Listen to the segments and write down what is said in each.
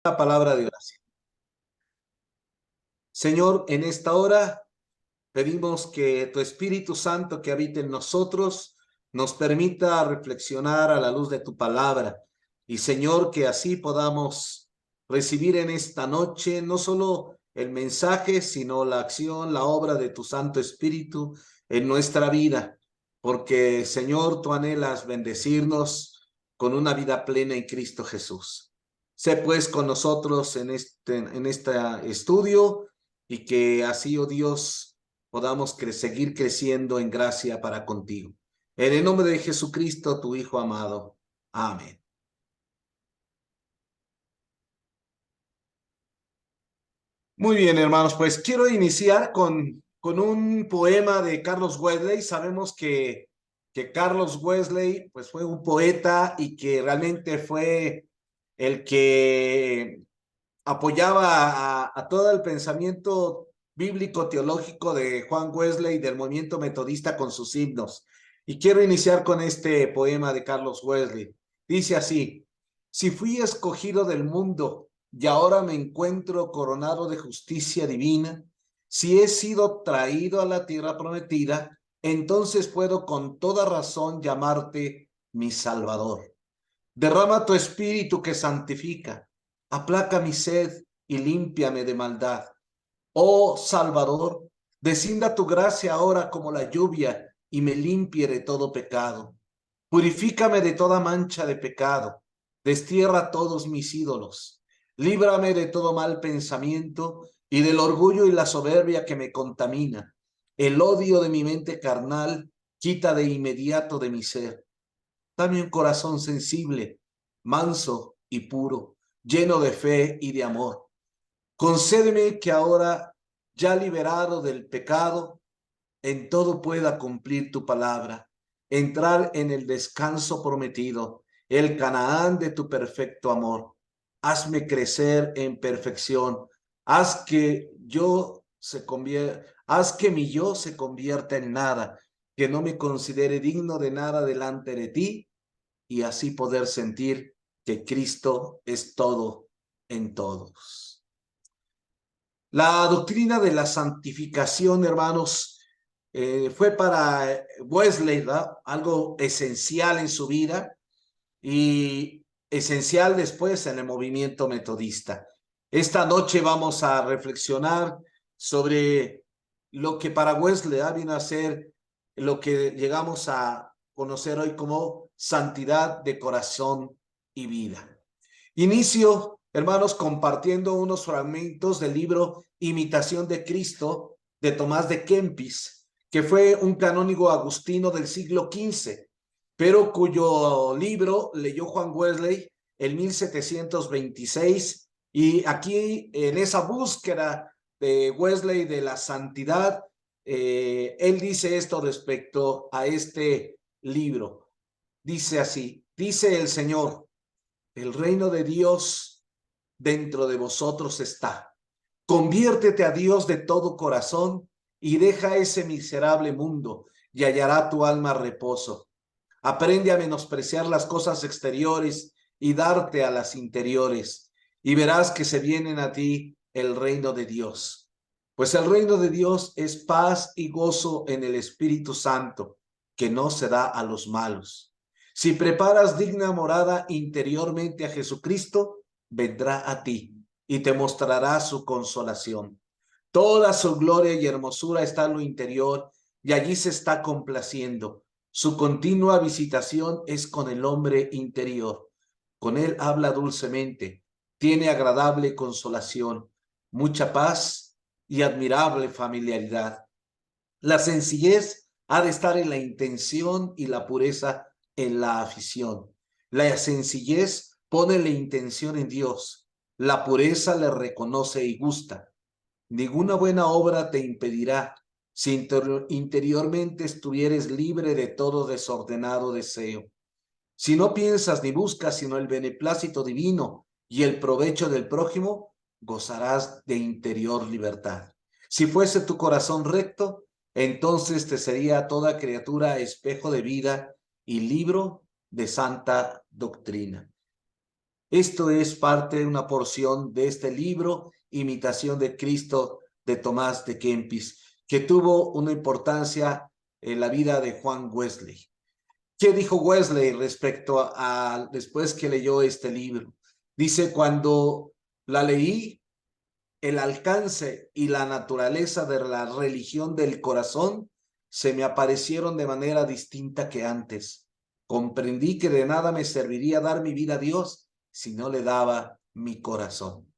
La palabra de oración. Señor, en esta hora pedimos que tu Espíritu Santo que habita en nosotros nos permita reflexionar a la luz de tu palabra. Y Señor, que así podamos recibir en esta noche no solo el mensaje, sino la acción, la obra de tu Santo Espíritu en nuestra vida. Porque, Señor, tú anhelas bendecirnos con una vida plena en Cristo Jesús. Sé pues con nosotros en este estudio y que así, oh Dios, podamos seguir creciendo en gracia para contigo. En el nombre de Jesucristo, tu Hijo amado. Amén. Muy bien, hermanos, pues quiero iniciar con un poema de Carlos Wesley. Sabemos que Carlos Wesley pues, fue un poeta y que realmente fue el que apoyaba a todo el pensamiento bíblico teológico de Juan Wesley del movimiento metodista con sus himnos. Y quiero iniciar con este poema de Carlos Wesley. Dice así: si fui escogido del mundo y ahora me encuentro coronado de justicia divina, si he sido traído a la tierra prometida, entonces puedo con toda razón llamarte mi Salvador. Derrama tu espíritu que santifica, aplaca mi sed y límpiame de maldad. Oh Salvador, descienda tu gracia ahora como la lluvia y me limpie de todo pecado. Purifícame de toda mancha de pecado, destierra todos mis ídolos, líbrame de todo mal pensamiento y del orgullo y la soberbia que me contamina. El odio de mi mente carnal quita de inmediato de mi ser. Dame un corazón sensible, manso y puro, lleno de fe y de amor. Concédeme que ahora, ya liberado del pecado, en todo pueda cumplir tu palabra, entrar en el descanso prometido, el Canaán de tu perfecto amor. Hazme crecer en perfección, haz que mi yo se convierta en nada, que no me considere digno de nada delante de ti y así poder sentir que Cristo es todo en todos. La doctrina de la santificación, hermanos, fue para Wesley, ¿verdad?, algo esencial en su vida y esencial después en el movimiento metodista. Esta noche vamos a reflexionar sobre lo que para Wesley vino a ser lo que llegamos a conocer hoy como santidad de corazón y vida. Inicio, hermanos, compartiendo unos fragmentos del libro Imitación de Cristo de Tomás de Kempis, que fue un canónigo agustino del siglo XV, pero cuyo libro leyó Juan Wesley en 1726, y aquí en esa búsqueda de Wesley de la santidad, él dice esto respecto a este libro. Dice así: dice el Señor, el reino de Dios dentro de vosotros está. Conviértete a Dios de todo corazón y deja ese miserable mundo y hallará tu alma reposo. Aprende a menospreciar las cosas exteriores y darte a las interiores, y verás que se vienen a ti el reino de Dios. Pues el reino de Dios es paz y gozo en el Espíritu Santo, que no se da a los malos. Si preparas digna morada interiormente a Jesucristo, vendrá a ti y te mostrará su consolación. Toda su gloria y hermosura está en lo interior y allí se está complaciendo. Su continua visitación es con el hombre interior. Con él habla dulcemente, tiene agradable consolación, mucha paz y admirable familiaridad. La sencillez ha de estar en la intención y la pureza en la afición. La sencillez pone la intención en Dios. La pureza le reconoce y gusta. Ninguna buena obra te impedirá si interiormente estuvieres libre de todo desordenado deseo. Si no piensas ni buscas sino el beneplácito divino y el provecho del prójimo, gozarás de interior libertad. Si fuese tu corazón recto, entonces te sería toda criatura espejo de vida y libro de santa doctrina. Esto es parte de una porción de este libro, Imitación de Cristo, de Tomás de Kempis, que tuvo una importancia en la vida de Juan Wesley. ¿Qué dijo Wesley respecto a después que leyó este libro? Dice, cuando la leí, el alcance y la naturaleza de la religión del corazón se me aparecieron de manera distinta que antes. Comprendí que de nada me serviría dar mi vida a Dios si no le daba mi corazón.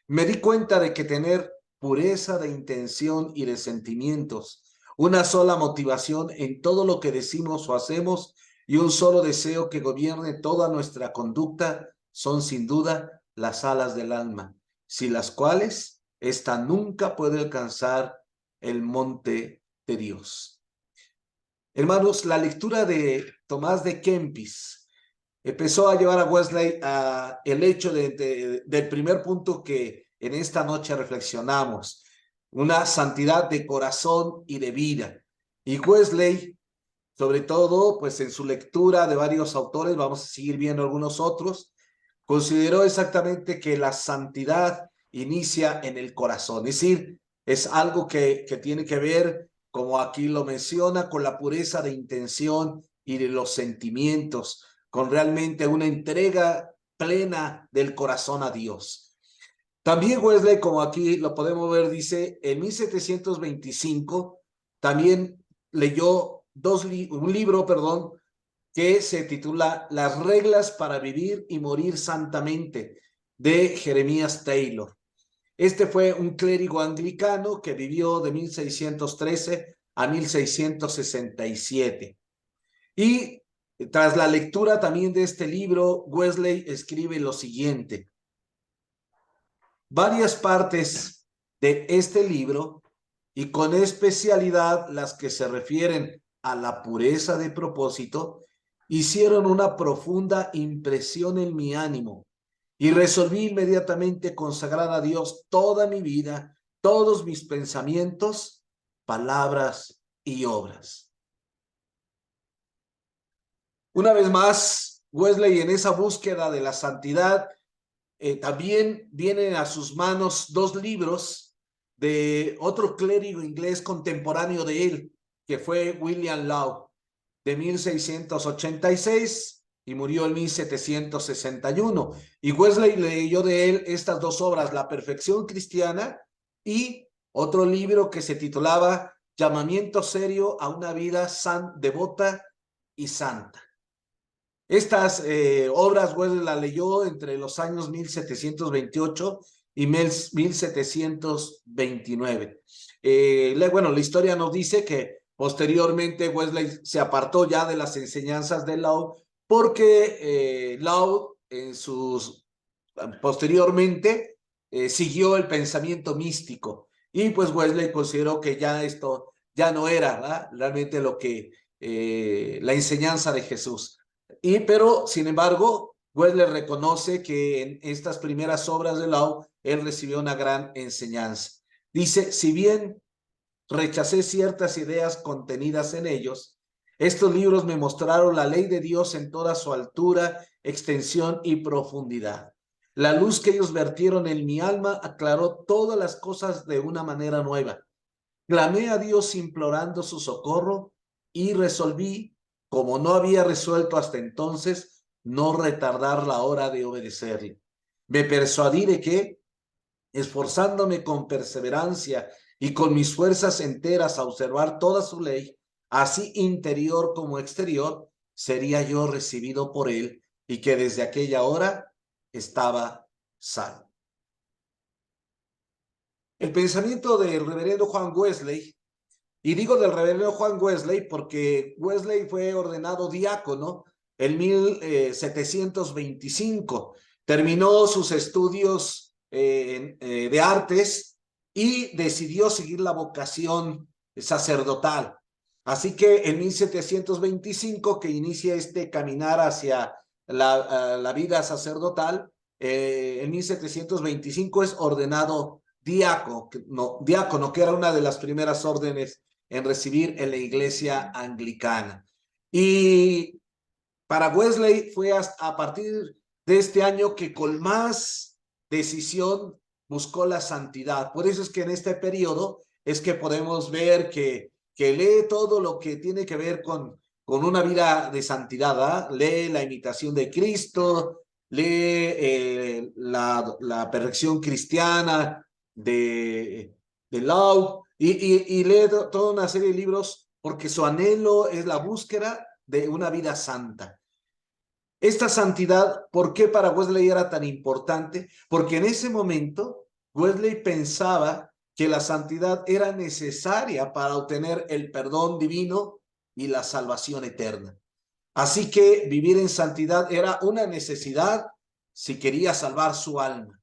Me di cuenta de que tener pureza de intención y de sentimientos, una sola motivación en todo lo que decimos o hacemos y un solo deseo que gobierne toda nuestra conducta son sin duda las alas del alma, sin las cuales ésta nunca puede alcanzar el monte de Dios. Hermanos, la lectura de Tomás de Kempis empezó a llevar a Wesley a el hecho del primer punto que en esta noche reflexionamos, una santidad de corazón y de vida. Y Wesley, sobre todo, pues en su lectura de varios autores, vamos a seguir viendo algunos otros, consideró exactamente que la santidad inicia en el corazón, es decir, es algo que tiene que ver, como aquí lo menciona, con la pureza de intención y de los sentimientos, con realmente una entrega plena del corazón a Dios. También Wesley, como aquí lo podemos ver, dice, en 1725 también leyó un libro, que se titula Las reglas para vivir y morir santamente, de Jeremías Taylor. Este fue un clérigo anglicano que vivió de 1613 a 1667. Y tras la lectura también de este libro, Wesley escribe lo siguiente. Varias partes de este libro, y con especialidad las que se refieren a la pureza de propósito, hicieron una profunda impresión en mi ánimo y resolví inmediatamente consagrar a Dios toda mi vida, todos mis pensamientos, palabras y obras. Una vez más, Wesley, en esa búsqueda de la santidad, también vienen a sus manos dos libros de otro clérigo inglés contemporáneo de él, que fue William Law, de 1686 y murió en 1761. Y Wesley leyó de él estas dos obras, La Perfección Cristiana y otro libro que se titulaba Llamamiento Serio a una vida devota y santa. Estas obras Wesley las leyó entre los años 1728 y 1729. Bueno, la historia nos dice que posteriormente Wesley se apartó ya de las enseñanzas de Law porque Law posteriormente siguió el pensamiento místico y pues Wesley consideró que ya esto ya no era, ¿verdad?, realmente lo que la enseñanza de Jesús. Pero, sin embargo, Wesley reconoce que en estas primeras obras de Law, él recibió una gran enseñanza. Dice, si bien rechacé ciertas ideas contenidas en ellos, estos libros me mostraron la ley de Dios en toda su altura, extensión y profundidad. La luz que ellos vertieron en mi alma aclaró todas las cosas de una manera nueva. Clamé a Dios implorando su socorro y resolví, como no había resuelto hasta entonces, no retardar la hora de obedecerle. Me persuadí de que, esforzándome con perseverancia y con mis fuerzas enteras a observar toda su ley, así interior como exterior, sería yo recibido por él y que desde aquella hora estaba salvo. El pensamiento del reverendo Juan Wesley, y digo del reverendo Juan Wesley porque Wesley fue ordenado diácono en 1725. Terminó sus estudios de artes y decidió seguir la vocación sacerdotal. Así que en 1725, que inicia este caminar hacia la vida sacerdotal, en 1725 es ordenado diácono, que era una de las primeras órdenes en recibir en la iglesia anglicana. Y para Wesley fue a partir de este año que con más decisión buscó la santidad. Por eso es que en este periodo es que podemos ver que lee todo lo que tiene que ver con una vida de santidad, ¿eh? Lee la imitación de Cristo, lee la perfección cristiana de Lau, y lee toda una serie de libros porque su anhelo es la búsqueda de una vida santa. Esta santidad, ¿por qué para Wesley era tan importante? Porque en ese momento Wesley pensaba que la santidad era necesaria para obtener el perdón divino y la salvación eterna. Así que vivir en santidad era una necesidad si quería salvar su alma.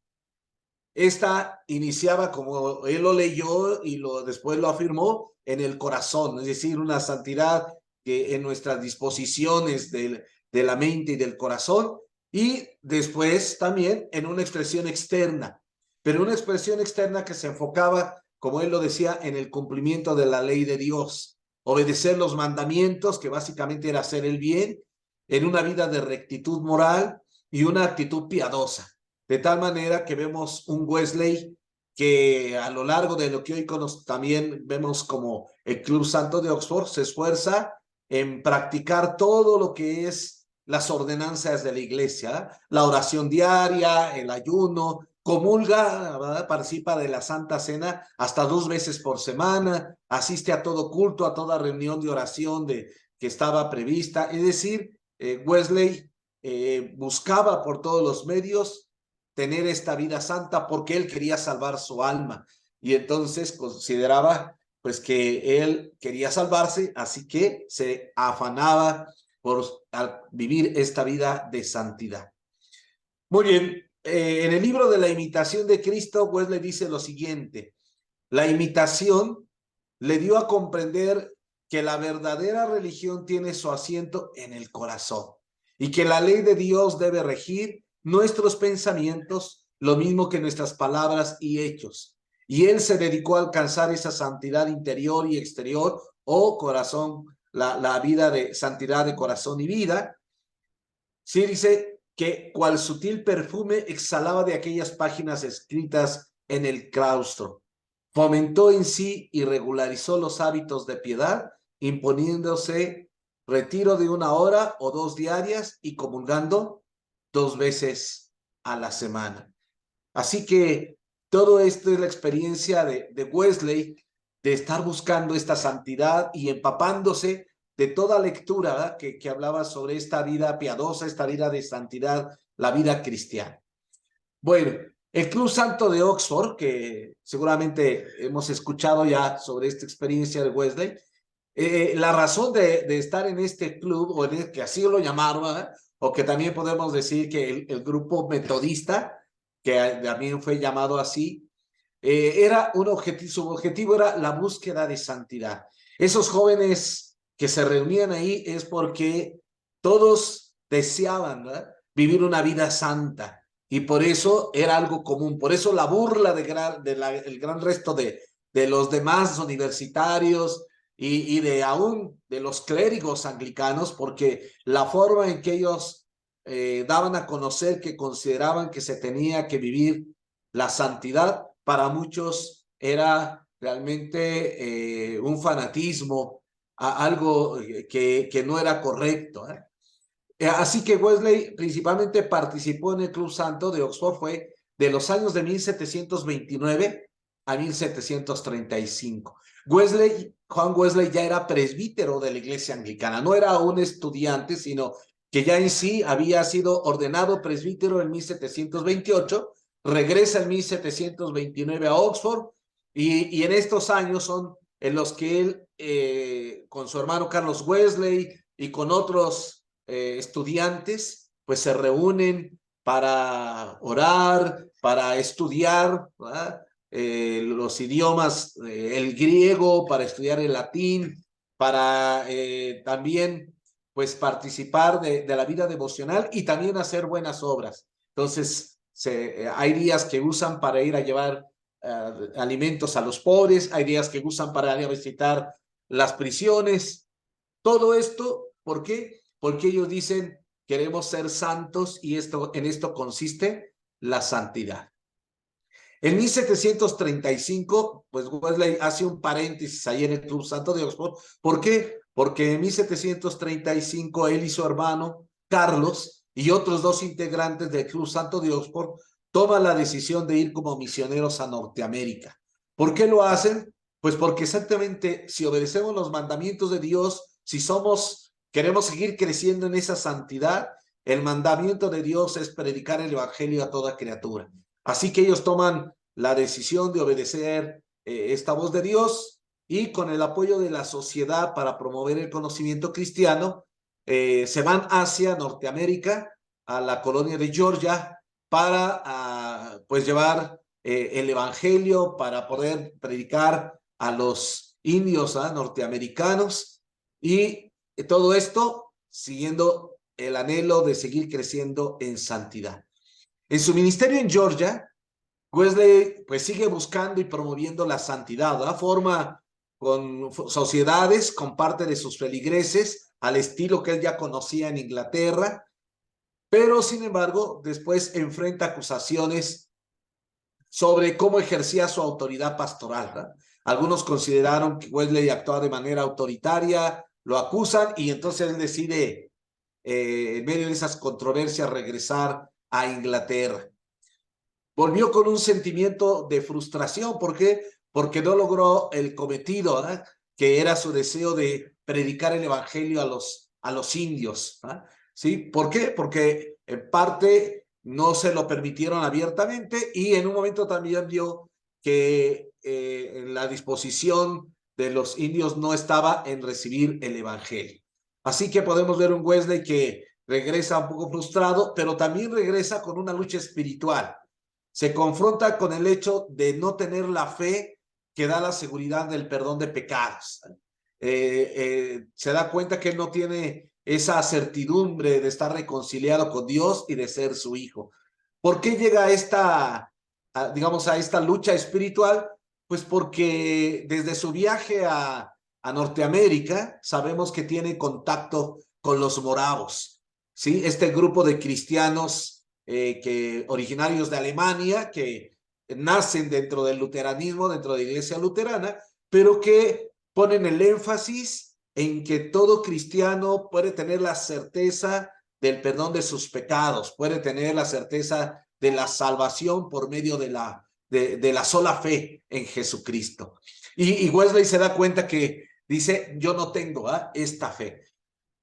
Esta iniciaba, como él lo leyó y después lo afirmó, en el corazón, es decir, una santidad que en nuestras disposiciones de la mente y del corazón, y después también en una expresión externa, pero una expresión externa que se enfocaba, como él lo decía, en el cumplimiento de la ley de Dios, obedecer los mandamientos, que básicamente era hacer el bien, en una vida de rectitud moral y una actitud piadosa. De tal manera que vemos un Wesley que a lo largo de lo que hoy también vemos como el Club Santo de Oxford, se esfuerza en practicar todo lo que es las ordenanzas de la iglesia, la oración diaria, el ayuno, comulga, ¿verdad? Participa de la Santa Cena hasta 2 veces por semana, asiste a todo culto, a toda reunión de oración que estaba prevista. Es decir, Wesley buscaba por todos los medios tener esta vida santa porque él quería salvar su alma y entonces consideraba pues que él quería salvarse, así que se afanaba por vivir esta vida de santidad. Muy bien, en el libro de la imitación de Cristo, Wesley dice lo siguiente: la imitación le dio a comprender que la verdadera religión tiene su asiento en el corazón y que la ley de Dios debe regir nuestros pensamientos, lo mismo que nuestras palabras y hechos. Y él se dedicó a alcanzar esa santidad interior y exterior, o corazón, la vida de santidad de corazón y vida. Sí, dice que cual sutil perfume exhalaba de aquellas páginas escritas en el claustro. Fomentó en sí y regularizó los hábitos de piedad, imponiéndose retiro de 1 hora o 2 diarias y comulgando 2 veces a la semana. Así que todo esto es la experiencia de Wesley, de estar buscando esta santidad y empapándose de toda lectura que hablaba sobre esta vida piadosa, esta vida de santidad, la vida cristiana. Bueno, el Club Santo de Oxford, que seguramente hemos escuchado ya sobre esta experiencia de Wesley, la razón de estar en este club, o que así lo llamaron, o que también podemos decir que el grupo metodista, que también fue llamado así, era un objetivo, su objetivo era la búsqueda de santidad. Esos jóvenes que se reunían ahí es porque todos deseaban, ¿verdad?, vivir una vida santa, y por eso era algo común. Por eso la burla el gran resto de los demás universitarios y de aún de los clérigos anglicanos, porque la forma en que ellos daban a conocer que consideraban que se tenía que vivir la santidad, para muchos era realmente un fanatismo, algo que no era correcto. Así que Wesley principalmente participó en el Club Santo de Oxford, fue de los años de 1729 a 1735. Juan Wesley ya era presbítero de la iglesia anglicana, no era un estudiante, sino que ya en sí había sido ordenado presbítero en 1728, regresa en 1729 a Oxford, y en estos años son en los que él, con su hermano Carlos Wesley y con otros estudiantes, pues se reúnen para orar, para estudiar los idiomas, el griego, para estudiar el latín, para también pues participar de la vida devocional y también hacer buenas obras. Entonces, hay días que usan para ir a llevar alimentos a los pobres, hay días que usan para ir a visitar las prisiones. Todo esto, ¿por qué? Porque ellos dicen queremos ser santos y en esto consiste la santidad. En 1735, pues Wesley hace un paréntesis ahí en el Club Santo de Oxford. ¿Por qué? Porque en 1735 él y su hermano Carlos y otros dos integrantes del Club Santo de Oxford toman la decisión de ir como misioneros a Norteamérica. ¿Por qué lo hacen? Pues porque exactamente si obedecemos los mandamientos de Dios, si queremos seguir creciendo en esa santidad, el mandamiento de Dios es predicar el evangelio a toda criatura. Así que ellos toman la decisión de obedecer esta voz de Dios y con el apoyo de la sociedad para promover el conocimiento cristiano, se van hacia Norteamérica, a la colonia de Georgia, para pues llevar el evangelio, para poder predicar a los indios norteamericanos y todo esto siguiendo el anhelo de seguir creciendo en santidad. En su ministerio en Georgia, Wesley pues sigue buscando y promoviendo la santidad, ¿verdad? Forma con sociedades, con parte de sus feligreses, al estilo que él ya conocía en Inglaterra, pero sin embargo después enfrenta acusaciones sobre cómo ejercía su autoridad pastoral, ¿verdad? Algunos consideraron que Wesley actuaba de manera autoritaria, lo acusan y entonces él decide, en medio de esas controversias, regresar a Inglaterra. Volvió con un sentimiento de frustración. ¿Por qué? Porque no logró el cometido, ¿verdad? Que era su deseo de predicar el evangelio a los indios, ¿verdad? ¿Sí? ¿Por qué? Porque en parte no se lo permitieron abiertamente y en un momento también vio que en la disposición de los indios no estaba en recibir el evangelio. Así que podemos ver un Wesley que regresa un poco frustrado, pero también regresa con una lucha espiritual. Se confronta con el hecho de no tener la fe que da la seguridad del perdón de pecados. Se da cuenta que él no tiene esa certidumbre de estar reconciliado con Dios y de ser su hijo. ¿Por qué llega a esta lucha espiritual? Pues porque desde su viaje a Norteamérica sabemos que tiene contacto con los moravos, ¿sí? Este grupo de cristianos originarios de Alemania, que nacen dentro del luteranismo, dentro de la iglesia luterana, pero que ponen el énfasis en que todo cristiano puede tener la certeza del perdón de sus pecados, puede tener la certeza de la salvación por medio de la sola fe en Jesucristo. Y Wesley se da cuenta que dice, yo no tengo esta fe.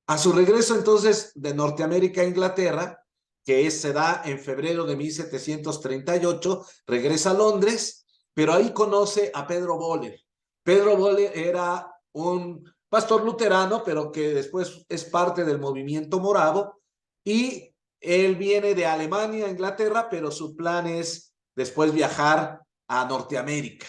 A su regreso entonces de Norteamérica a Inglaterra, que se da en febrero de 1738, regresa a Londres, pero ahí conoce a Pedro Böhler. Pedro Böhler era un pastor luterano, pero que después es parte del movimiento moravo, y él viene de Alemania a Inglaterra, pero su plan es después viajar a Norteamérica.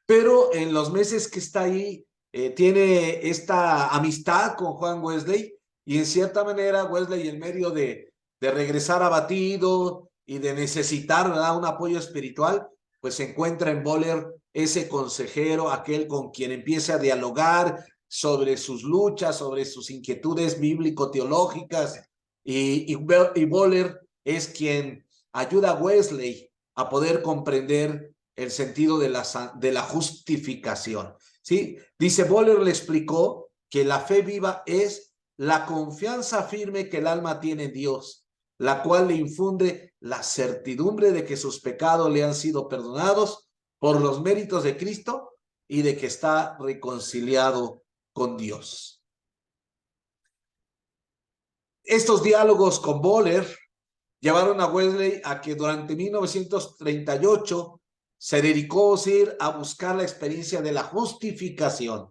Pero en los meses que está ahí, tiene esta amistad con Juan Wesley, y en cierta manera Wesley, en medio de regresar abatido y de necesitar, ¿verdad?, un apoyo espiritual, pues se encuentra en Böhler ese consejero, aquel con quien empieza a dialogar sobre sus luchas, sobre sus inquietudes bíblico-teológicas, y Böhler es quien ayuda a Wesley a poder comprender el sentido de la justificación, ¿sí? Dice, Böhler le explicó que la fe viva es la confianza firme que el alma tiene en Dios, la cual le infunde la certidumbre de que sus pecados le han sido perdonados por los méritos de Cristo y de que está reconciliado con Dios. Estos diálogos con Böhler llevaron a Wesley a que durante 1938 se dedicó a buscar la experiencia de la justificación.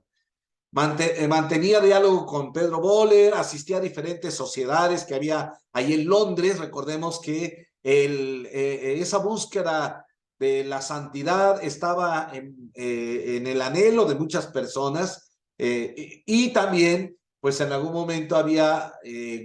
Mantenía diálogo con Pedro Böhler, asistía a diferentes sociedades que había ahí en Londres. Recordemos que esa búsqueda de la santidad estaba en el anhelo de muchas personas, y también pues en algún momento había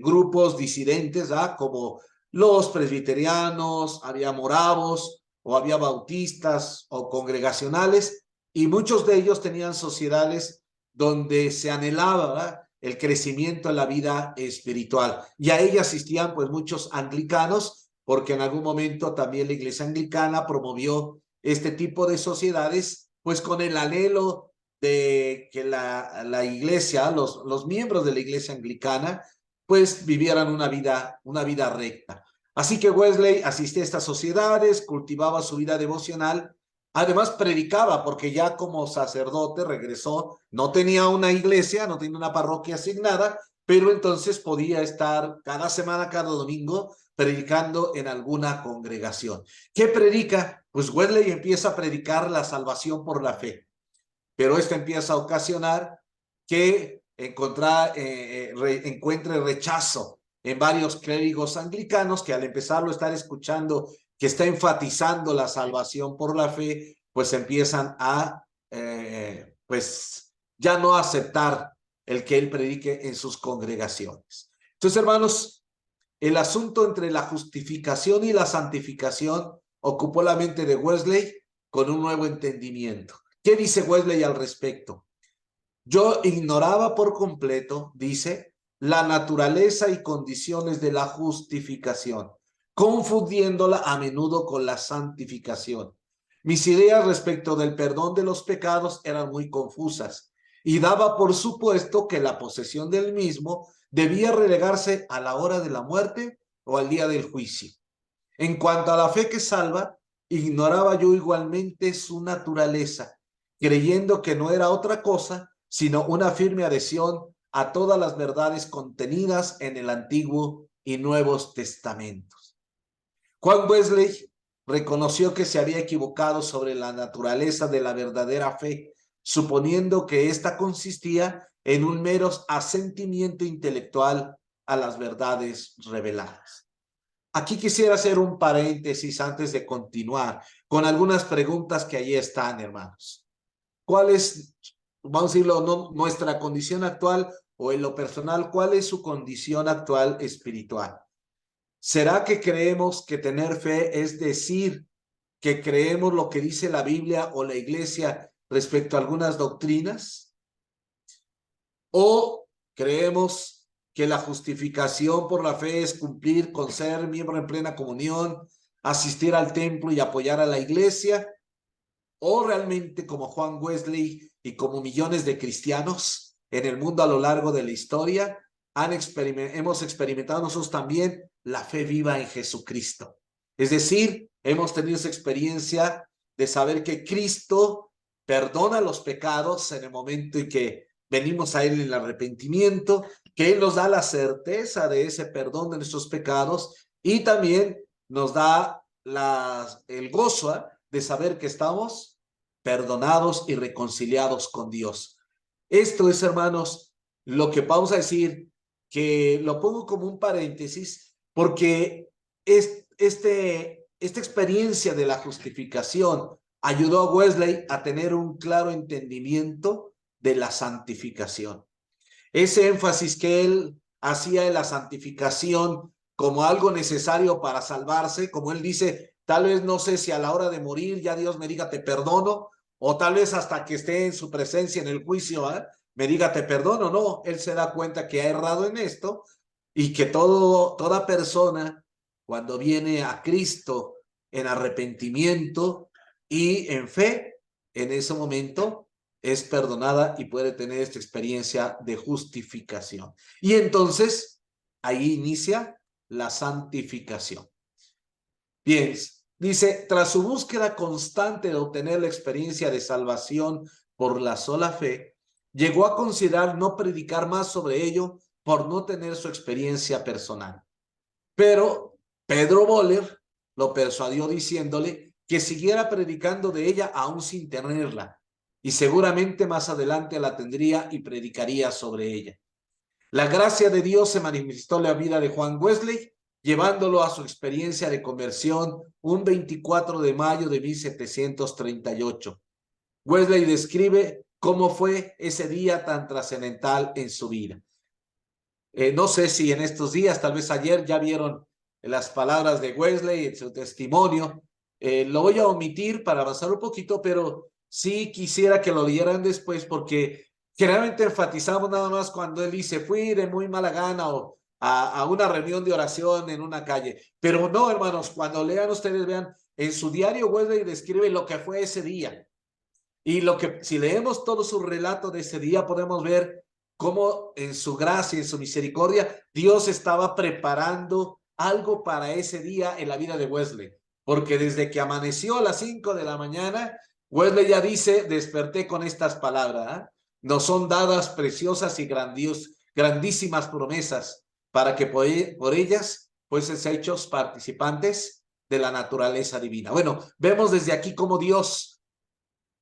grupos disidentes, como los presbiterianos, había moravos, o había bautistas o congregacionales, y muchos de ellos tenían sociedades donde se anhelaba, ¿verdad?, el crecimiento en la vida espiritual. Y a ella asistían pues muchos anglicanos, porque en algún momento también la iglesia anglicana promovió este tipo de sociedades, pues con el anhelo de que la iglesia, los miembros de la iglesia anglicana, pues vivieran una vida recta. Así que Wesley asistía a estas sociedades, cultivaba su vida devocional, además predicaba, porque ya como sacerdote regresó, no tenía una iglesia, no tenía una parroquia asignada, pero entonces podía estar cada semana, cada domingo, predicando en alguna congregación. ¿Qué predica? Pues Wesley empieza a predicar la salvación por la fe, pero esto empieza a ocasionar que encuentre rechazo en varios clérigos anglicanos que al empezarlo a estar escuchando que está enfatizando la salvación por la fe, pues empiezan a, pues ya no aceptar el que él predique en sus congregaciones. Entonces, hermanos, el asunto entre la justificación y la santificación ocupó la mente de Wesley con un nuevo entendimiento. ¿Qué dice Wesley al respecto? Yo ignoraba por completo, dice, la naturaleza y condiciones de la justificación, confundiéndola a menudo con la santificación. Mis ideas respecto del perdón de los pecados eran muy confusas y daba por supuesto que la posesión del mismo debía relegarse a la hora de la muerte o al día del juicio. En cuanto a la fe que salva, ignoraba yo igualmente su naturaleza, creyendo que no era otra cosa sino una firme adhesión a todas las verdades contenidas en el Antiguo y Nuevos Testamentos. Juan Wesley reconoció que se había equivocado sobre la naturaleza de la verdadera fe, suponiendo que ésta consistía en un mero asentimiento intelectual a las verdades reveladas. Aquí quisiera hacer un paréntesis antes de continuar con algunas preguntas que allí están, hermanos. ¿Cuál es, vamos a decirlo, no, nuestra condición actual o en lo personal, cuál es su condición actual espiritual? ¿Será que creemos que tener fe es decir que creemos lo que dice la Biblia o la iglesia respecto a algunas doctrinas? ¿O creemos que la justificación por la fe es cumplir con ser miembro en plena comunión, asistir al templo y apoyar a la iglesia? ¿O realmente, como Juan Wesley y como millones de cristianos en el mundo a lo largo de la historia, hemos experimentado nosotros también la fe viva en Jesucristo? Es decir, hemos tenido esa experiencia de saber que Cristo perdona los pecados en el momento en que venimos a Él en el arrepentimiento, que Él nos da la certeza de ese perdón de nuestros pecados y también nos da el gozo de saber que estamos perdonados y reconciliados con Dios. Esto es, hermanos, lo que vamos a decir, que lo pongo como un paréntesis, porque esta experiencia de la justificación ayudó a Wesley a tener un claro entendimiento de la santificación. Ese énfasis que él hacía en la santificación como algo necesario para salvarse, como él dice, tal vez no sé si a la hora de morir ya Dios me diga te perdono, o tal vez hasta que esté en su presencia en el juicio, me diga te perdono. No, él se da cuenta que ha errado en esto y que toda persona cuando viene a Cristo en arrepentimiento y en fe, en ese momento es perdonada y puede tener esta experiencia de justificación. Y entonces ahí inicia la santificación. Bien, dice, tras su búsqueda constante de obtener la experiencia de salvación por la sola fe, llegó a considerar no predicar más sobre ello por no tener su experiencia personal. Pero Pedro Boller lo persuadió diciéndole que siguiera predicando de ella aún sin tenerla, y seguramente más adelante la tendría y predicaría sobre ella. La gracia de Dios se manifestó en la vida de Juan Wesley, llevándolo a su experiencia de conversión un 24 de mayo de 1738. Wesley describe cómo fue ese día tan trascendental en su vida. No sé si en estos días, tal vez ayer, ya vieron las palabras de Wesley en su testimonio. Lo voy a omitir para avanzar un poquito, pero sí quisiera que lo leyeran después porque Generalmente enfatizamos nada más cuando él dice, fui de muy mala gana o a una reunión de oración en una calle. Pero no, hermanos, cuando lean ustedes, vean, en su diario Wesley describe lo que fue ese día. Y lo que, si leemos todo su relato de ese día, podemos ver cómo en su gracia, en su misericordia, Dios estaba preparando algo para ese día en la vida de Wesley. Porque desde que amaneció a las 5 de la mañana, Wesley ya dice, desperté con estas palabras, ¿eh? Nos son dadas preciosas y grandísimas promesas para que por ellas fuesen hechos participantes de la naturaleza divina. Bueno, vemos desde aquí cómo Dios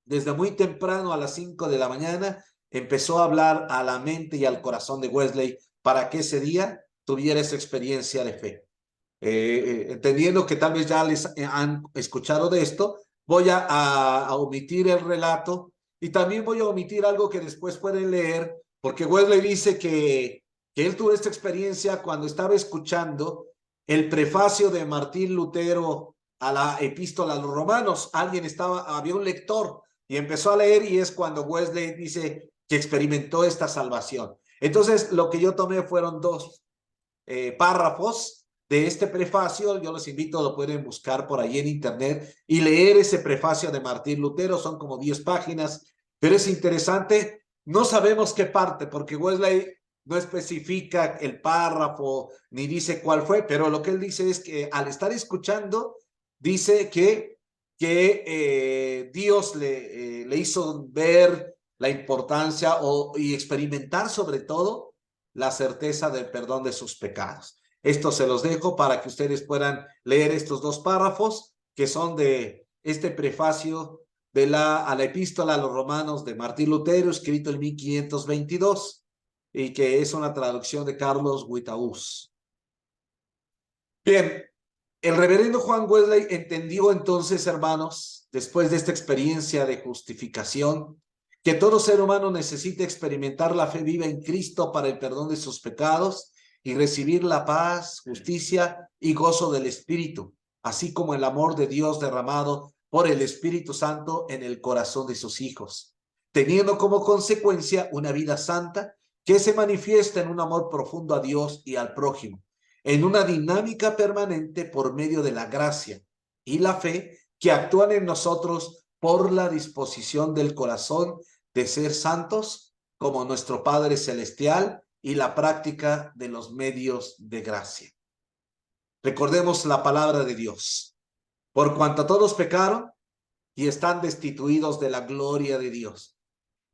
desde muy temprano a las 5 de la mañana empezó a hablar a la mente y al corazón de Wesley para que ese día tuviera esa experiencia de fe. Entendiendo que tal vez ya les han escuchado de esto, voy a omitir el relato y también voy a omitir algo que después pueden leer, porque Wesley dice que él tuvo esta experiencia cuando estaba escuchando el prefacio de Martín Lutero a la epístola a los romanos. Había un lector y empezó a leer y es cuando Wesley dice que experimentó esta salvación. Entonces, lo que yo tomé fueron dos párrafos de este prefacio. Yo los invito, lo pueden buscar por ahí en internet y leer ese prefacio de Martín Lutero. Son como 10 páginas, pero es interesante. No sabemos qué parte, porque Wesley no especifica el párrafo ni dice cuál fue, pero lo que él dice es que al estar escuchando, dice que Dios le hizo ver la importancia y experimentar sobre todo la certeza del perdón de sus pecados. Esto se los dejo para que ustedes puedan leer estos dos párrafos que son de este prefacio a la epístola a los romanos de Martín Lutero, escrito en 1522, y que es una traducción de Carlos Whitahus. Bien, el reverendo Juan Wesley entendió entonces, hermanos, después de esta experiencia de justificación, que todo ser humano necesita experimentar la fe viva en Cristo para el perdón de sus pecados y recibir la paz, justicia y gozo del Espíritu, así como el amor de Dios derramado por el Espíritu Santo en el corazón de sus hijos, teniendo como consecuencia una vida santa que se manifiesta en un amor profundo a Dios y al prójimo, en una dinámica permanente por medio de la gracia y la fe que actúan en nosotros por la disposición del corazón de ser santos como nuestro Padre Celestial y la práctica de los medios de gracia. Recordemos la palabra de Dios. Por cuanto todos pecaron y están destituidos de la gloria de Dios,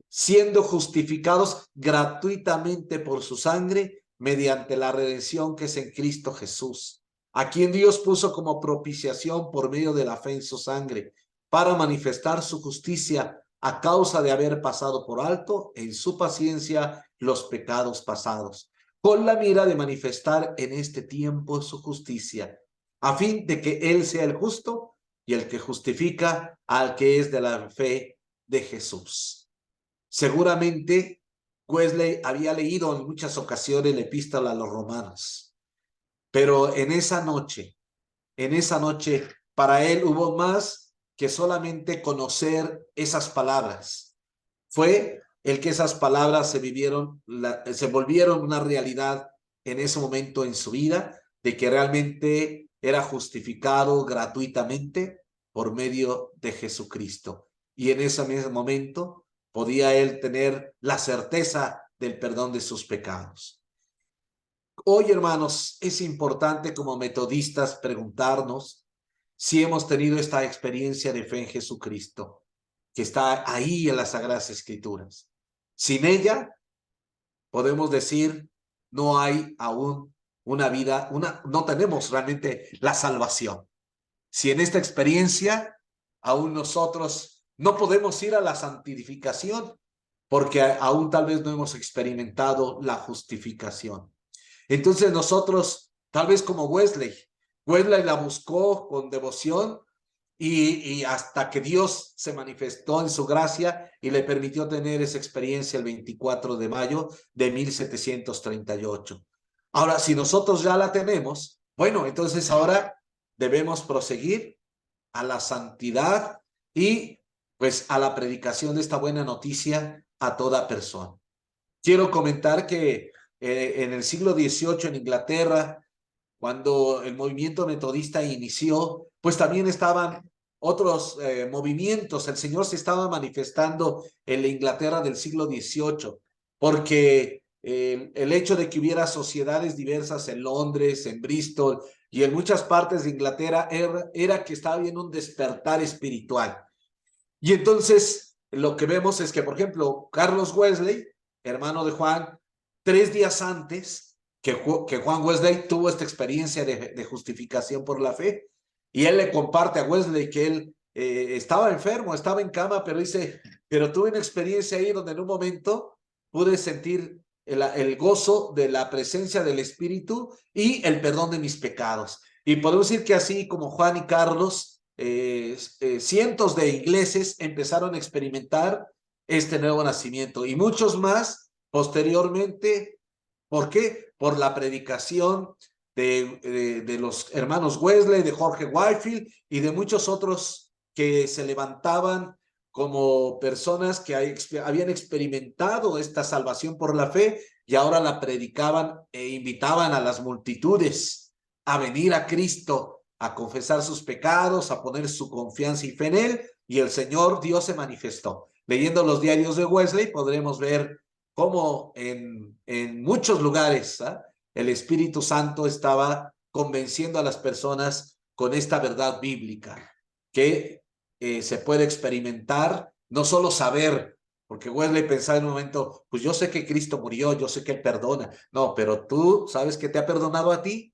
siendo justificados gratuitamente por su sangre mediante la redención que es en Cristo Jesús, a quien Dios puso como propiciación por medio de la fe en su sangre, para manifestar su justicia a causa de haber pasado por alto en su paciencia los pecados pasados, con la mira de manifestar en este tiempo su justicia, a fin de que Él sea el justo y el que justifica al que es de la fe de Jesús. Seguramente Wesley había leído en muchas ocasiones la epístola a los romanos, pero en esa noche, para él hubo más que solamente conocer esas palabras. Fue el que esas palabras se volvieron una realidad en ese momento en su vida, de que realmente era justificado gratuitamente por medio de Jesucristo. Y en ese mismo momento podía él tener la certeza del perdón de sus pecados. Hoy, hermanos, es importante como metodistas preguntarnos si hemos tenido esta experiencia de fe en Jesucristo, que está ahí en las Sagradas Escrituras. Sin ella, podemos decir, no hay aún una vida, no tenemos realmente la salvación. Si en esta experiencia aún nosotros no podemos ir a la santificación, porque aún tal vez no hemos experimentado la justificación. Entonces nosotros, tal vez como Wesley la buscó con devoción y hasta que Dios se manifestó en su gracia y le permitió tener esa experiencia el 24 de mayo de 1738. Ahora, si nosotros ya la tenemos, bueno, entonces ahora debemos proseguir a la santidad y pues a la predicación de esta buena noticia a toda persona. Quiero comentar que en el siglo XVIII en Inglaterra, cuando el movimiento metodista inició, pues también estaban otros movimientos. El Señor se estaba manifestando en la Inglaterra del siglo XVIII, porque el hecho de que hubiera sociedades diversas en Londres, en Bristol y en muchas partes de Inglaterra era que estaba habiendo un despertar espiritual. Y entonces lo que vemos es que, por ejemplo, Carlos Wesley, hermano de Juan, 3 días antes que Juan Wesley tuvo esta experiencia de justificación por la fe, y él le comparte a Wesley que él estaba enfermo, estaba en cama, pero dice, pero tuve una experiencia ahí donde en un momento pude sentir el gozo de la presencia del Espíritu y el perdón de mis pecados. Y podemos decir que así como Juan y Carlos, cientos de ingleses empezaron a experimentar este nuevo nacimiento y muchos más posteriormente. ¿Por qué? Por la predicación de los hermanos Wesley, de Jorge Whitefield y de muchos otros que se levantaban como personas que habían experimentado esta salvación por la fe y ahora la predicaban e invitaban a las multitudes a venir a Cristo, a confesar sus pecados, a poner su confianza y fe en Él, y el Señor Dios se manifestó. Leyendo los diarios de Wesley podremos ver cómo en muchos lugares el Espíritu Santo estaba convenciendo a las personas con esta verdad bíblica, que se puede experimentar, no solo saber, porque Wesley pensaba en un momento, pues yo sé que Cristo murió, yo sé que Él perdona. No, pero tú sabes que te ha perdonado a ti,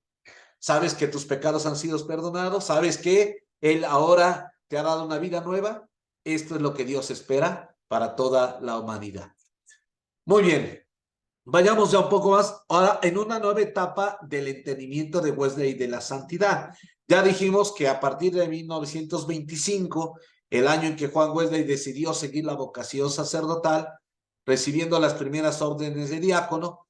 sabes que tus pecados han sido perdonados, sabes que Él ahora te ha dado una vida nueva. Esto es lo que Dios espera para toda la humanidad. Muy bien, vayamos ya un poco más ahora en una nueva etapa del entendimiento de Wesley de la santidad. Ya dijimos que a partir de 1925, el año en que Juan Wesley decidió seguir la vocación sacerdotal, recibiendo las primeras órdenes de diácono,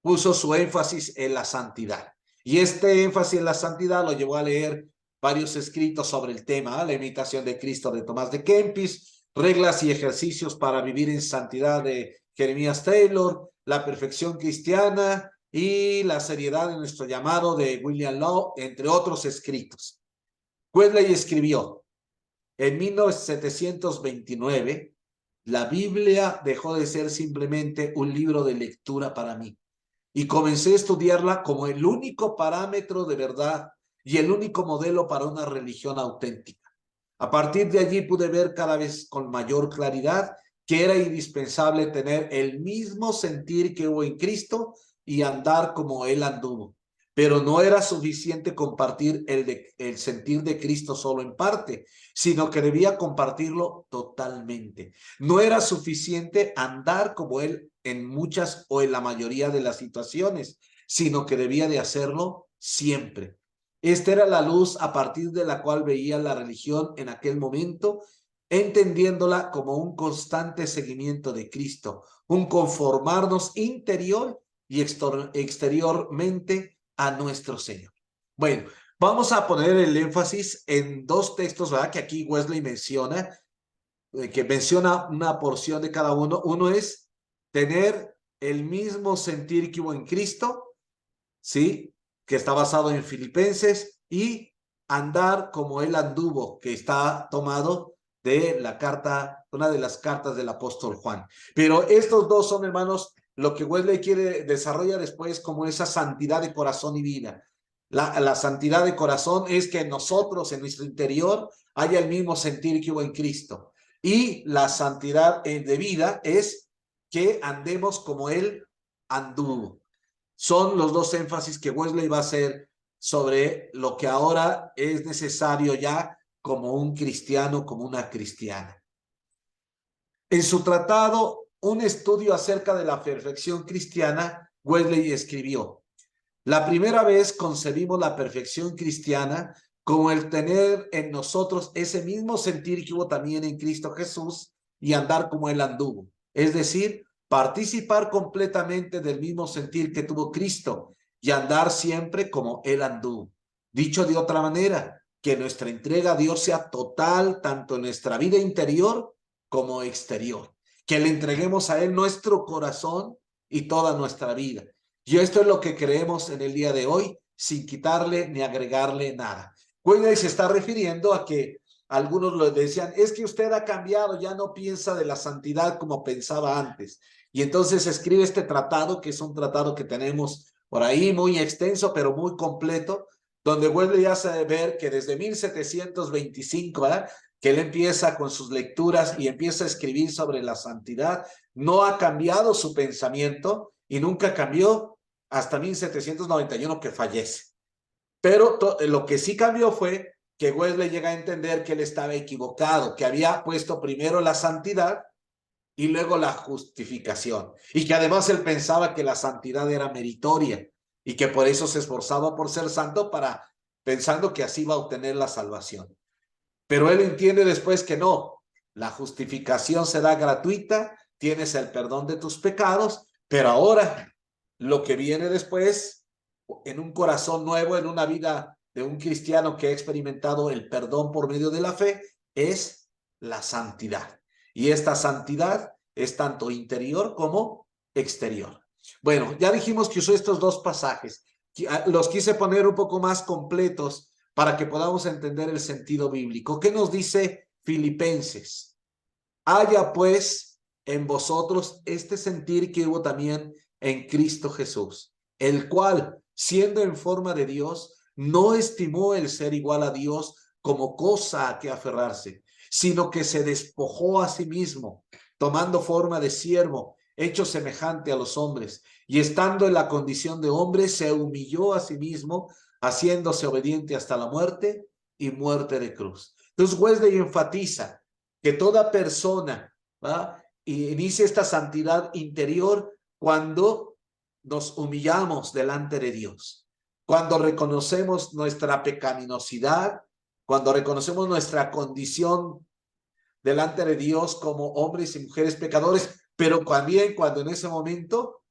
puso su énfasis en la santidad. Y este énfasis en la santidad lo llevó a leer varios escritos sobre el tema, la imitación de Cristo de Tomás de Kempis, reglas y ejercicios para vivir en santidad de Jeremías Taylor, la perfección cristiana y la seriedad de nuestro llamado de William Law, entre otros escritos. Wesley escribió, en 1729, la Biblia dejó de ser simplemente un libro de lectura para mí y comencé a estudiarla como el único parámetro de verdad y el único modelo para una religión auténtica. A partir de allí pude ver cada vez con mayor claridad que era indispensable tener el mismo sentir que hubo en Cristo y andar como Él anduvo. Pero no era suficiente compartir el sentir de Cristo solo en parte, sino que debía compartirlo totalmente. No era suficiente andar como Él en muchas o en la mayoría de las situaciones, sino que debía de hacerlo siempre. Esta era la luz a partir de la cual veía la religión en aquel momento, entendiéndola como un constante seguimiento de Cristo, un conformarnos interior y exteriormente a nuestro Señor. Bueno, vamos a poner el énfasis en dos textos, ¿verdad? Que aquí Wesley menciona, que menciona una porción de cada uno. Uno es tener el mismo sentir que hubo en Cristo, ¿sí? Que está basado en Filipenses, y andar como Él anduvo, que está tomado de la carta, una de las cartas del apóstol Juan. Pero estos dos son, hermanos, lo que Wesley quiere desarrollar después como esa santidad de corazón y vida. La santidad de corazón es que nosotros, en nuestro interior, haya el mismo sentir que hubo en Cristo. Y la santidad de vida es que andemos como Él anduvo. Son los dos énfasis que Wesley va a hacer sobre lo que ahora es necesario ya como un cristiano, como una cristiana. En su tratado, Un estudio acerca de la perfección cristiana, Wesley escribió: la primera vez concebimos la perfección cristiana como el tener en nosotros ese mismo sentir que hubo también en Cristo Jesús y andar como Él anduvo. Es decir, participar completamente del mismo sentir que tuvo Cristo y andar siempre como Él anduvo. Dicho de otra manera, que nuestra entrega a Dios sea total tanto en nuestra vida interior como exterior. que le entreguemos a Él nuestro corazón y toda nuestra vida. Y esto es lo que creemos en el día de hoy, sin quitarle ni agregarle nada. Wesley se está refiriendo a que algunos lo decían, es que usted ha cambiado, ya no piensa de la santidad como pensaba antes. Y entonces escribe este tratado, que es un tratado que tenemos por ahí muy extenso, pero muy completo, donde Wesley hace ver que desde 1725, ¿verdad?, que él empieza con sus lecturas y empieza a escribir sobre la santidad, no ha cambiado su pensamiento y nunca cambió hasta 1791 que fallece. Pero lo que sí cambió fue que Wesley llega a entender que él estaba equivocado, que había puesto primero la santidad y luego la justificación, y que además él pensaba que la santidad era meritoria y que por eso se esforzaba por ser santo, pensando que así iba a obtener la salvación. Pero él entiende después que no, la justificación será gratuita, tienes el perdón de tus pecados, pero ahora lo que viene después, en un corazón nuevo, en una vida de un cristiano que ha experimentado el perdón por medio de la fe, es la santidad. Y esta santidad es tanto interior como exterior. Bueno, ya dijimos que usó estos dos pasajes. Los quise poner un poco más completos para que podamos entender el sentido bíblico. ¿Qué nos dice Filipenses? Haya pues en vosotros este sentir que hubo también en Cristo Jesús, el cual, siendo en forma de Dios, no estimó el ser igual a Dios como cosa a que aferrarse, sino que se despojó a sí mismo, tomando forma de siervo, hecho semejante a los hombres, y estando en la condición de hombre, se humilló a sí mismo, haciéndose obediente hasta la muerte y muerte de cruz. Entonces Wesley enfatiza que toda persona, ¿va?, inicia esta santidad interior cuando nos humillamos delante de Dios, cuando reconocemos nuestra pecaminosidad, cuando reconocemos nuestra condición delante de Dios como hombres y mujeres pecadores, pero también cuando en ese momento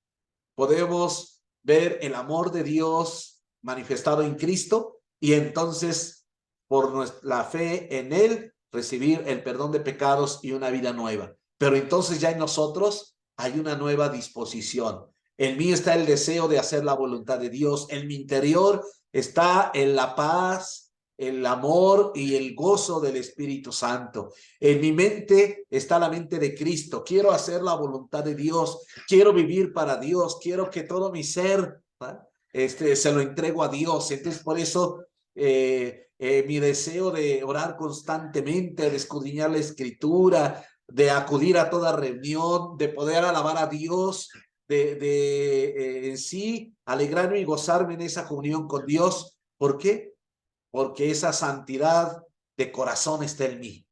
podemos ver el amor de Dios manifestado en Cristo y entonces por la fe en Él recibir el perdón de pecados y una vida nueva. Pero entonces ya en nosotros hay una nueva disposición. En mí está el deseo de hacer la voluntad de Dios. En mi interior está en la paz, el amor y el gozo del Espíritu Santo. En mi mente está la mente de Cristo. Quiero hacer la voluntad de Dios. Quiero vivir para Dios. Quiero que todo mi ser se lo entrego a Dios. Entonces, por eso mi deseo de orar constantemente, de escudriñar la Escritura, de acudir a toda reunión, de poder alabar a Dios, en sí alegrarme y gozarme en esa comunión con Dios. ¿Por qué? Porque esa santidad de corazón está en mí.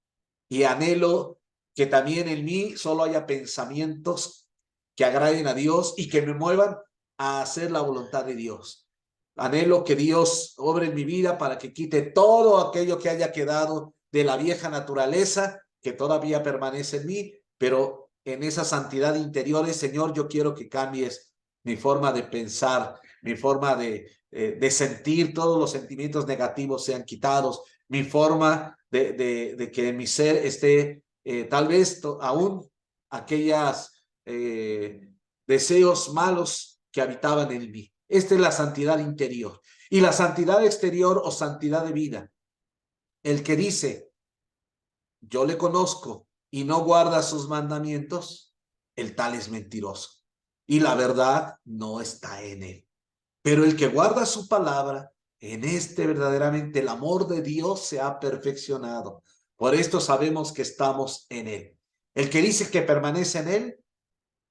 Y anhelo que también en mí solo haya pensamientos que agraden a Dios y que me muevan a hacer la voluntad de Dios. Anhelo que Dios obre en mi vida para que quite todo aquello que haya quedado de la vieja naturaleza que todavía permanece en mí, pero en esa santidad interior, Señor, yo quiero que cambies mi forma de pensar, mi forma de sentir, todos los sentimientos negativos sean quitados, mi forma de que en mi ser esté tal vez aún aquellas deseos malos que habitaban en mí. Esta es la santidad interior. Y la santidad exterior o santidad de vida. El que dice, yo le conozco y no guarda sus mandamientos, el tal es mentiroso. Y la verdad no está en él. Pero el que guarda su palabra, en este verdaderamente el amor de Dios se ha perfeccionado. Por esto sabemos que estamos en él. El que dice que permanece en él,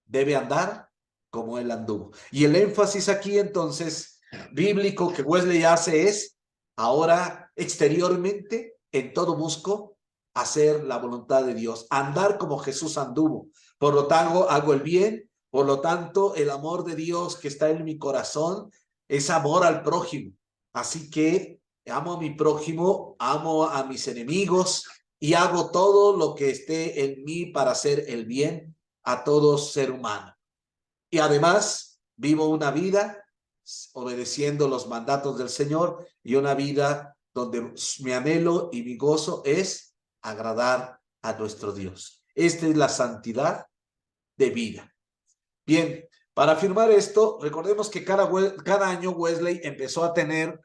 debe andar como él anduvo. Y el énfasis aquí entonces bíblico que Wesley hace es, ahora exteriormente, en todo busco hacer la voluntad de Dios, andar como Jesús anduvo. Por lo tanto, hago el bien, por lo tanto, el amor de Dios que está en mi corazón es amor al prójimo. Así que amo a mi prójimo, amo a mis enemigos y hago todo lo que esté en mí para hacer el bien a todo ser humano. Y además vivo una vida obedeciendo los mandatos del Señor y una vida donde mi anhelo y mi gozo es agradar a nuestro Dios. Esta es la santidad de vida. Bien, para afirmar esto, recordemos que cada año Wesley empezó a tener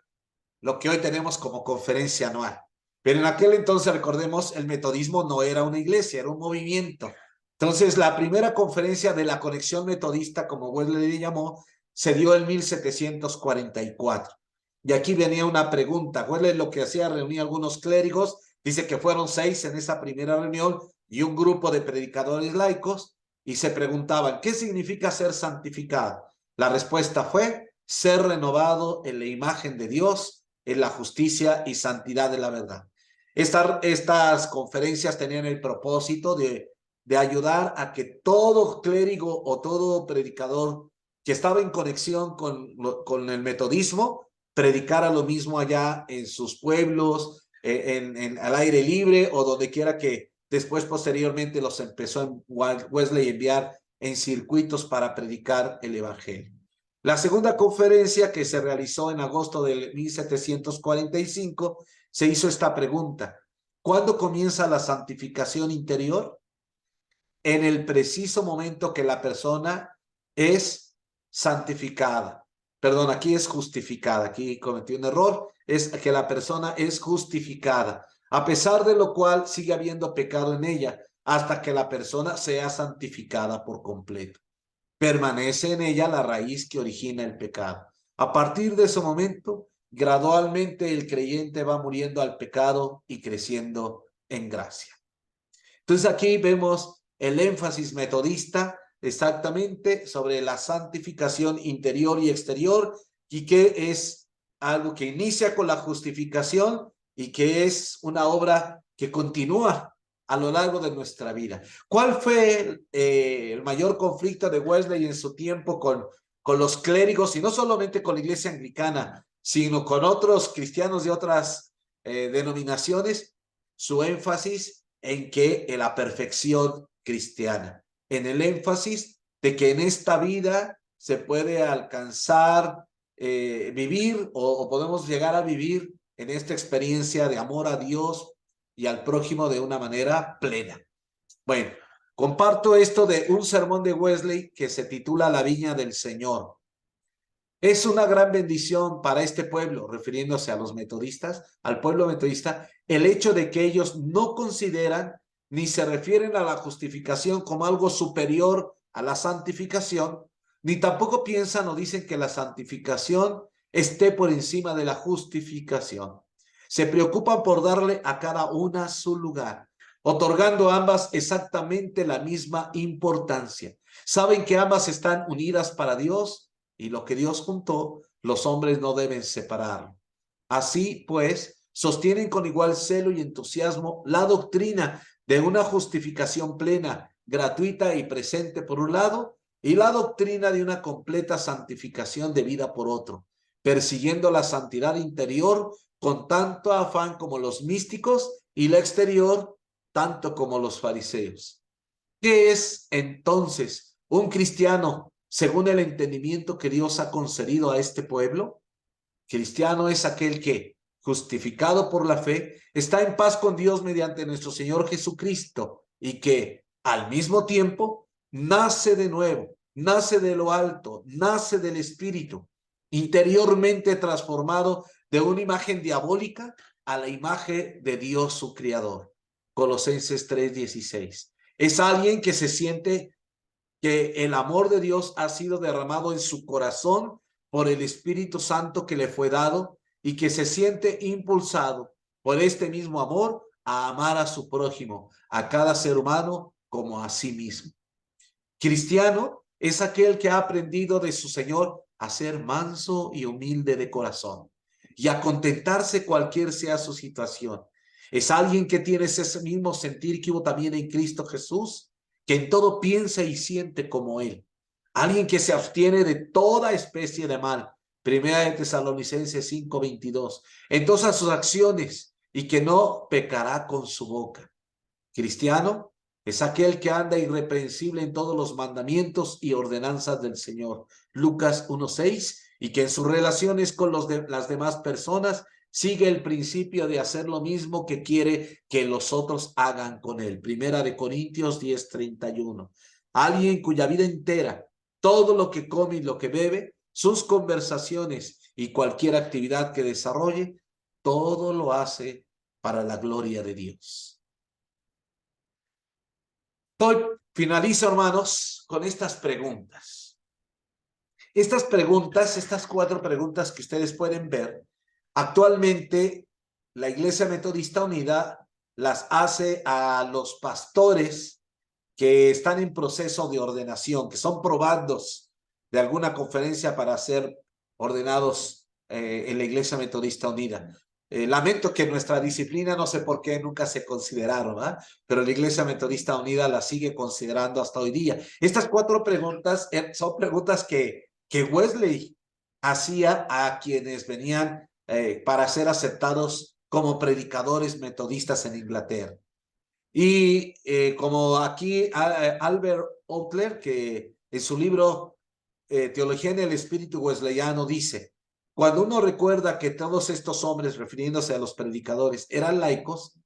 lo que hoy tenemos como conferencia anual. Pero en aquel entonces, recordemos, el metodismo no era una iglesia, era un movimiento. Entonces, la primera conferencia de la conexión metodista, como Wesley le llamó, se dio en 1744. Y aquí venía una pregunta. Wesley lo que hacía, reunía algunos clérigos, dice que fueron 6 en esa primera reunión y un grupo de predicadores laicos, y se preguntaban, ¿qué significa ser santificado? La respuesta fue, ser renovado en la imagen de Dios, en la justicia y santidad de la verdad. Estas conferencias tenían el propósito de ayudar a que todo clérigo o todo predicador que estaba en conexión con el metodismo predicara lo mismo allá en sus pueblos, al aire libre o donde quiera que después posteriormente los empezó Wesley a enviar en circuitos para predicar el evangelio. La segunda conferencia, que se realizó en agosto de 1745, se hizo esta pregunta: ¿cuándo comienza la santificación interior? En el preciso momento que la persona es santificada. Perdón, aquí es justificada, aquí cometí un error, es que la persona es justificada, a pesar de lo cual sigue habiendo pecado en ella, hasta que la persona sea santificada por completo. Permanece en ella la raíz que origina el pecado. A partir de ese momento, gradualmente el creyente va muriendo al pecado y creciendo en gracia. Entonces aquí vemos el énfasis metodista exactamente sobre la santificación interior y exterior, y que es algo que inicia con la justificación y que es una obra que continúa a lo largo de nuestra vida. ¿Cuál fue el mayor conflicto de Wesley en su tiempo con los clérigos, y no solamente con la iglesia anglicana, sino con otros cristianos de otras denominaciones? Su énfasis en que en la perfección cristiana, en el énfasis de que en esta vida se puede alcanzar, vivir o podemos llegar a vivir en esta experiencia de amor a Dios y al prójimo de una manera plena. Bueno, comparto esto de un sermón de Wesley que se titula La Viña del Señor. Es una gran bendición para este pueblo, refiriéndose a los metodistas, al pueblo metodista, el hecho de que ellos no consideran ni se refieren a la justificación como algo superior a la santificación, ni tampoco piensan o dicen que la santificación esté por encima de la justificación. Se preocupan por darle a cada una su lugar, otorgando a ambas exactamente la misma importancia. Saben que ambas están unidas para Dios, y lo que Dios juntó, los hombres no deben separarlo. Así pues, sostienen con igual celo y entusiasmo la doctrina de una justificación plena, gratuita y presente por un lado, y la doctrina de una completa santificación de vida por otro, persiguiendo la santidad interior con tanto afán como los místicos, y la exterior tanto como los fariseos. ¿Qué es entonces un cristiano según el entendimiento que Dios ha concedido a este pueblo? Cristiano es aquel que, justificado por la fe, está en paz con Dios mediante nuestro Señor Jesucristo, y que, al mismo tiempo, nace de nuevo, nace de lo alto, nace del Espíritu, interiormente transformado de una imagen diabólica a la imagen de Dios su Creador. Colosenses 3:16. Es alguien que se siente que el amor de Dios ha sido derramado en su corazón por el Espíritu Santo que le fue dado, y que se siente impulsado por este mismo amor a amar a su prójimo, a cada ser humano como a sí mismo. Cristiano es aquel que ha aprendido de su Señor a ser manso y humilde de corazón y a contentarse cualquier sea su situación. Es alguien que tiene ese mismo sentir que hubo también en Cristo Jesús, que en todo piensa y siente como Él. Alguien que se abstiene de toda especie de mal. Primera de Tesalonicenses 5:22. En todas sus acciones, y que no pecará con su boca. Cristiano es aquel que anda irreprensible en todos los mandamientos y ordenanzas del Señor. Lucas 1:6. Y que en sus relaciones con las demás personas sigue el principio de hacer lo mismo que quiere que los otros hagan con él. Primera de Corintios 10:31. alguien cuya vida entera, todo lo que come y lo que bebe, sus conversaciones y cualquier actividad que desarrolle, todo lo hace para la gloria de Dios. Finalizo, hermanos, con estas preguntas. Estas preguntas, estas 4 preguntas que ustedes pueden ver, actualmente la Iglesia Metodista Unida las hace a los pastores que están en proceso de ordenación, que son probados de alguna conferencia para ser ordenados en la Iglesia Metodista Unida. Lamento que nuestra disciplina, no sé por qué, nunca se consideraron, ¿eh? Pero la Iglesia Metodista Unida la sigue considerando hasta hoy día. Estas 4 preguntas son preguntas que Wesley hacía a quienes venían para ser aceptados como predicadores metodistas en Inglaterra. Y como aquí Albert Outler, que en su libro Teología en el Espíritu Wesleyano dice, cuando uno recuerda que todos estos hombres, refiriéndose a los predicadores, eran laicos,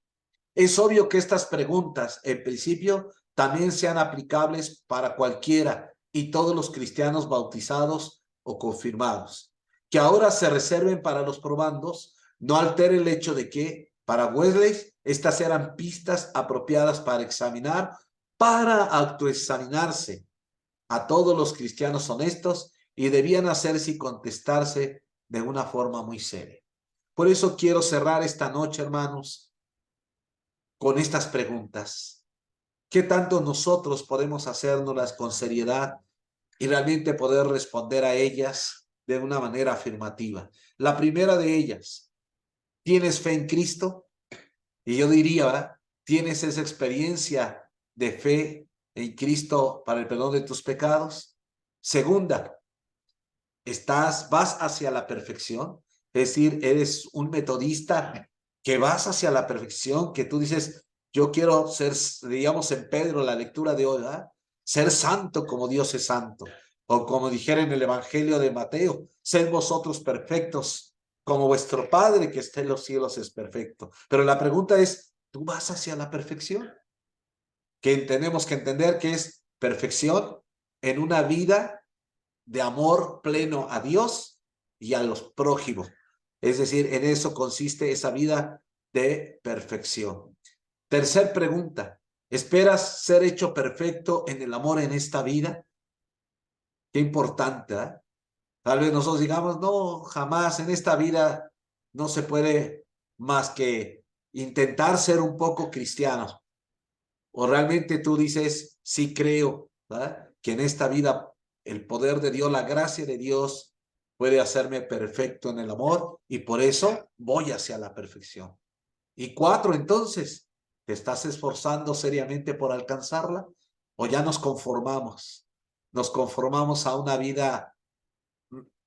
es obvio que estas preguntas, en principio, también sean aplicables para cualquiera y todos los cristianos bautizados o confirmados. Que ahora se reserven para los probandos, no altera el hecho de que, para Wesley, estas eran pistas apropiadas para examinar, para autoexaminarse a todos los cristianos honestos y debían hacerse y contestarse de una forma muy seria. Por eso quiero cerrar esta noche, hermanos, con estas preguntas. ¿Qué tanto nosotros podemos hacernoslas con seriedad y realmente poder responder a ellas de una manera afirmativa? La primera de ellas, ¿tienes fe en Cristo? Y yo diría, ¿tienes esa experiencia de fe en Cristo para el perdón de tus pecados? Segunda, vas hacia la perfección, es decir, eres un metodista que vas hacia la perfección, que tú dices, yo quiero ser, digamos en Pedro, la lectura de hoy, ¿verdad? Ser santo como Dios es santo, o como dijera en el Evangelio de Mateo, sed vosotros perfectos, como vuestro Padre que está en los cielos es perfecto. Pero la pregunta es, ¿tú vas hacia la perfección? Que tenemos que entender que es perfección en una vida de amor pleno a Dios y a los prójimos. Es decir, en eso consiste esa vida de perfección. Tercer pregunta, ¿esperas ser hecho perfecto en el amor en esta vida? Qué importante, ¿eh? Tal vez nosotros digamos, no, jamás en esta vida no se puede más que intentar ser un poco cristianos. O realmente tú dices, sí creo, ¿verdad? Que en esta vida el poder de Dios, la gracia de Dios puede hacerme perfecto en el amor y por eso voy hacia la perfección. Y 4, entonces, ¿te estás esforzando seriamente por alcanzarla? ¿O ya nos conformamos? Nos conformamos a una vida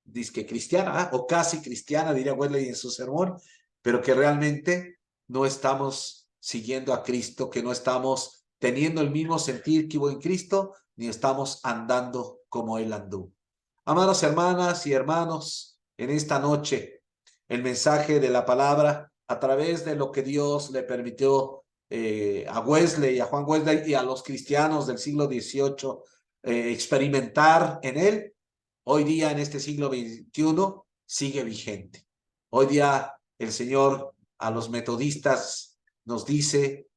disque cristiana, ¿eh? O casi cristiana, diría Wesley en su sermón, pero que realmente no estamos siguiendo a Cristo, que no estamos teniendo el mismo sentir que hubo en Cristo, ni estamos andando como Él anduvo. Amadas hermanas y hermanos, en esta noche, el mensaje de la palabra, a través de lo que Dios le permitió a Wesley, a Juan Wesley y a los cristianos del siglo XVIII experimentar en Él, hoy día en este siglo XXI sigue vigente. Hoy día el Señor a los metodistas nos dice,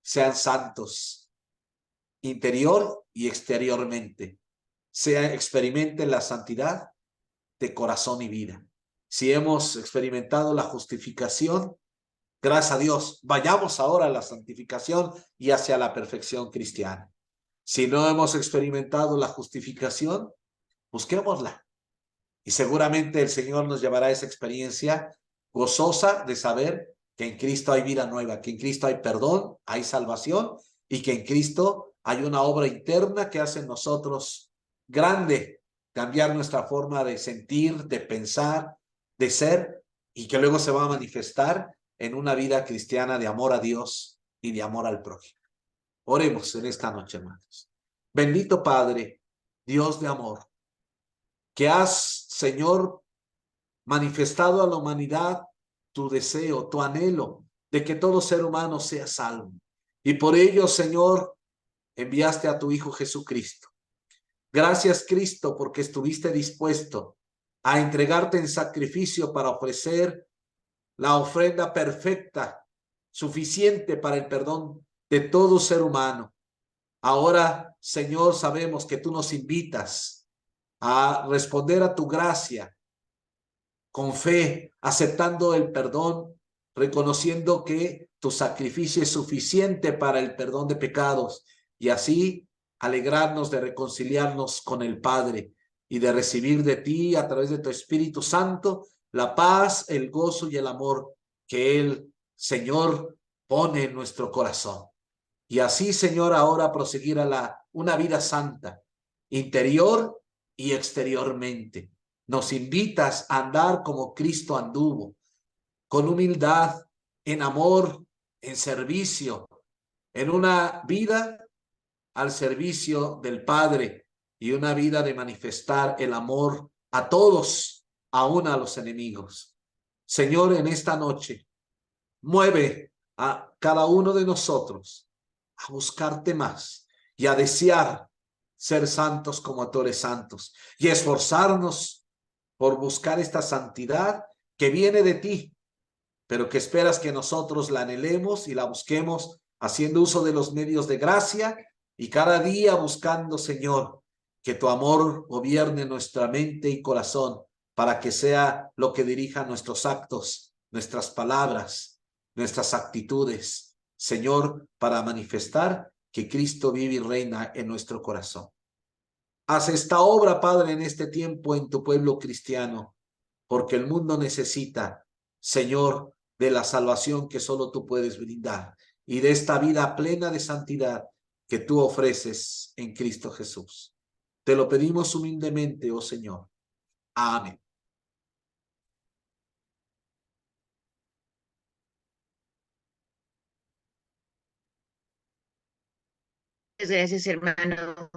sean santos, interior y exteriormente. Experimenten la santidad de corazón y vida. Si hemos experimentado la justificación, gracias a Dios, vayamos ahora a la santificación y hacia la perfección cristiana. Si no hemos experimentado la justificación, busquémosla. Y seguramente el Señor nos llevará a esa experiencia gozosa de saber que en Cristo hay vida nueva, que en Cristo hay perdón, hay salvación y que en Cristo hay una obra interna que hace en nosotros grande, cambiar nuestra forma de sentir, de pensar, de ser y que luego se va a manifestar en una vida cristiana de amor a Dios y de amor al prójimo. Oremos en esta noche, hermanos. Bendito Padre, Dios de amor, que has, Señor, manifestado a la humanidad tu deseo, tu anhelo de que todo ser humano sea salvo. Y por ello, Señor, enviaste a tu Hijo Jesucristo. Gracias, Cristo, porque estuviste dispuesto a entregarte en sacrificio para ofrecer la ofrenda perfecta, suficiente para el perdón de todo ser humano. Ahora, Señor, sabemos que tú nos invitas a responder a tu gracia con fe, aceptando el perdón, reconociendo que tu sacrificio es suficiente para el perdón de pecados y así alegrarnos de reconciliarnos con el Padre y de recibir de ti a través de tu Espíritu Santo la paz, el gozo y el amor que el Señor pone en nuestro corazón. Y así, Señor, ahora proseguir a una vida santa, interior y exteriormente. Nos invitas a andar como Cristo anduvo, con humildad, en amor, en servicio, en una vida al servicio del Padre y una vida de manifestar el amor a todos, aun a los enemigos. Señor, en esta noche, mueve a cada uno de nosotros a buscarte más y a desear ser santos como tú eres santos y esforzarnos por buscar esta santidad que viene de ti, pero que esperas que nosotros la anhelemos y la busquemos haciendo uso de los medios de gracia y cada día buscando, Señor, que tu amor gobierne nuestra mente y corazón para que sea lo que dirija nuestros actos, nuestras palabras, nuestras actitudes, Señor, para manifestar que Cristo vive y reina en nuestro corazón. Haz esta obra, Padre, en este tiempo en tu pueblo cristiano, porque el mundo necesita, Señor, de la salvación que solo tú puedes brindar y de esta vida plena de santidad que tú ofreces en Cristo Jesús. Te lo pedimos humildemente, oh Señor. Amén. Muchas gracias, hermano.